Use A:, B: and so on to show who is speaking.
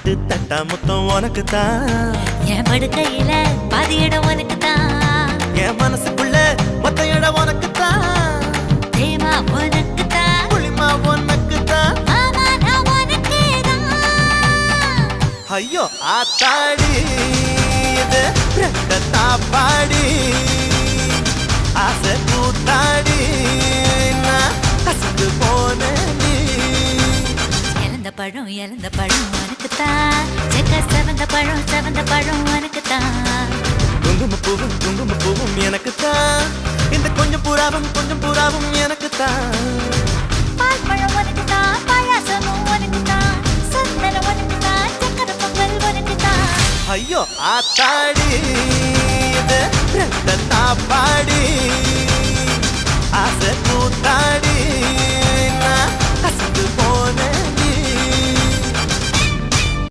A: பட்டு தட்டா முத்தம் உனக்கு தான்.
B: என் படுக்கையில பாதி இடம் உனக்கு தான்.
A: என் மனசுக்குள்ள மொத்த இடம் உனக்கு தான்.
B: தேமா உனக்கு தான்.
A: புளிமா உனக்கு தான்.
B: மாமா நான் உனக்கு தான்.
A: ஐயோ ஆத்தாடி இது ரெட்ட தாப்பாடி ஆசை கூத்தாடி நான் கசந்து போன நீ.
B: இழந்த பழம் உனக்கு தான். செக்க செவந்த பழம் உனக்கு தான்.
A: குங்கும பூவும் எனக்கு தான். இந்த கொஞ்சம் புறாவும் எனக்கு தான்.
B: பால் பழம் உனக்கு தான். பாயாசமும் உனக்கு தான். சந்தனம் உனக்கு தான். சக்கரை பொங்கல் உனக்கு தான்.
A: ஐயோ ஆத்தாடி இது ரெட்ட தாப்பாடி ஆசை கூத்தாடி